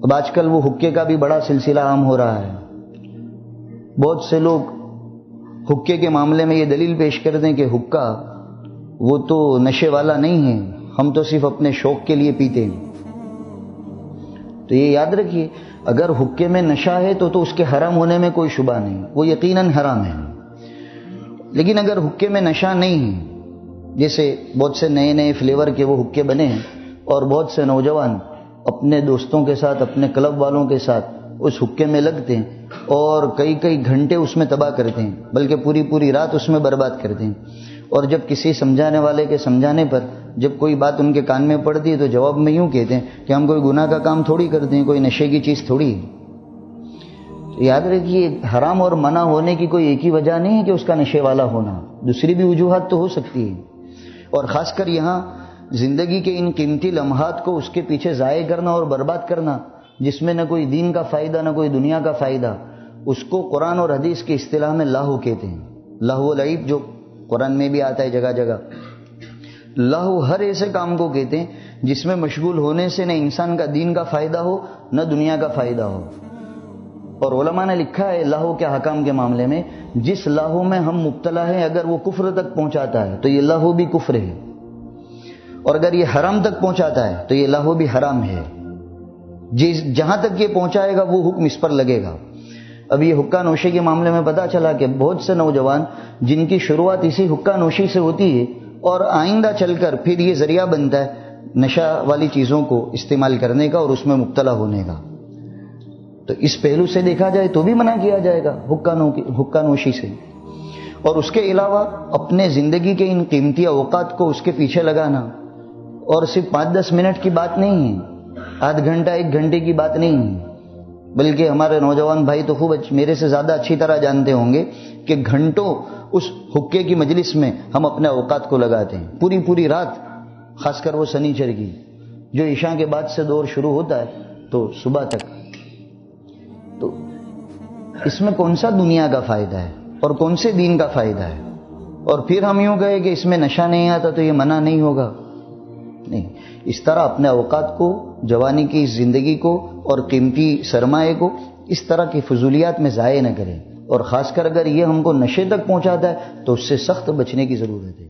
اب آج کل وہ حقے کا بھی بڑا سلسلہ عام ہو رہا ہے. بہت سے لوگ حقے کے معاملے میں یہ دلیل پیش کر دیں کہ حقہ وہ تو نشے والا نہیں ہے، ہم تو صرف اپنے شوق کے لیے پیتے ہیں. تو یہ یاد رکھیے، اگر حقے میں نشہ ہے تو اس کے حرام ہونے میں کوئی شبہ نہیں، وہ یقیناً حرام ہے. لیکن اگر حقے میں نشہ نہیں ہے، جیسے بہت سے نئے نئے فلیور کے وہ حقے بنے ہیں اور بہت سے نوجوان اپنے دوستوں کے ساتھ، اپنے کلب والوں کے ساتھ اس حقے میں لگتے ہیں اور کئی کئی گھنٹے اس میں تباہ کرتے ہیں، بلکہ پوری پوری رات اس میں برباد کرتے ہیں. اور جب کسی سمجھانے والے کے سمجھانے پر جب کوئی بات ان کے کان میں پڑتی ہے تو جواب میں یوں کہتے ہیں کہ ہم کوئی گناہ کا کام تھوڑی کرتے ہیں، کوئی نشے کی چیز تھوڑی ہے. تو یاد رکھیے، حرام اور منع ہونے کی کوئی ایک ہی وجہ نہیں ہے کہ اس کا نشے والا ہونا، دوسری بھی وجوہات تو ہو سکتی ہے. اور خاص کر یہاں زندگی کے ان قیمتی لمحات کو اس کے پیچھے ضائع کرنا اور برباد کرنا، جس میں نہ کوئی دین کا فائدہ نہ کوئی دنیا کا فائدہ، اس کو قرآن اور حدیث کی اصطلاح میں لاہو کہتے ہیں. لہو و لعب جو قرآن میں بھی آتا ہے جگہ جگہ. لاہو ہر ایسے کام کو کہتے ہیں جس میں مشغول ہونے سے نہ انسان کا دین کا فائدہ ہو نہ دنیا کا فائدہ ہو. اور علماء نے لکھا ہے لاہو کے حکام کے معاملے میں، جس لاہو میں ہم مبتلا ہیں اگر وہ کفر تک پہنچاتا ہے تو یہ لاہو بھی کفر ہے، اور اگر یہ حرام تک پہنچاتا ہے تو یہ لاہو بھی حرام ہے. جہاں تک یہ پہنچائے گا وہ حکم اس پر لگے گا. اب یہ حقہ نوشی کے معاملے میں پتہ چلا کہ بہت سے نوجوان جن کی شروعات اسی حقہ نوشی سے ہوتی ہے اور آئندہ چل کر پھر یہ ذریعہ بنتا ہے نشہ والی چیزوں کو استعمال کرنے کا اور اس میں مبتلا ہونے کا. تو اس پہلو سے دیکھا جائے تو بھی منع کیا جائے گا حقہ نوشی سے. اور اس کے علاوہ اپنے زندگی کے ان قیمتی اوقات کو اس کے پیچھے لگانا، اور صرف 5-10 منٹ کی بات نہیں ہے، آدھ گھنٹہ 1 گھنٹے کی بات نہیں ہے، بلکہ ہمارے نوجوان بھائی تو خوب میرے سے زیادہ اچھی طرح جانتے ہوں گے کہ گھنٹوں اس حقے کی مجلس میں ہم اپنے اوقات کو لگاتے ہیں، پوری پوری رات، خاص کر وہ سنیچر کی جو عشاء کے بعد سے دور شروع ہوتا ہے تو صبح تک. تو اس میں کون سا دنیا کا فائدہ ہے اور کون سے دین کا فائدہ ہے؟ اور پھر ہم یوں کہیں کہ اس میں نشہ نہیں آتا تو یہ منع نہیں ہوگا. نہیں، اس طرح اپنے اوقات کو، جوانی کی زندگی کو اور قیمتی سرمایہ کو اس طرح کی فضولیات میں ضائع نہ کریں. اور خاص کر اگر یہ ہم کو نشے تک پہنچاتا ہے تو اس سے سخت بچنے کی ضرورت ہے.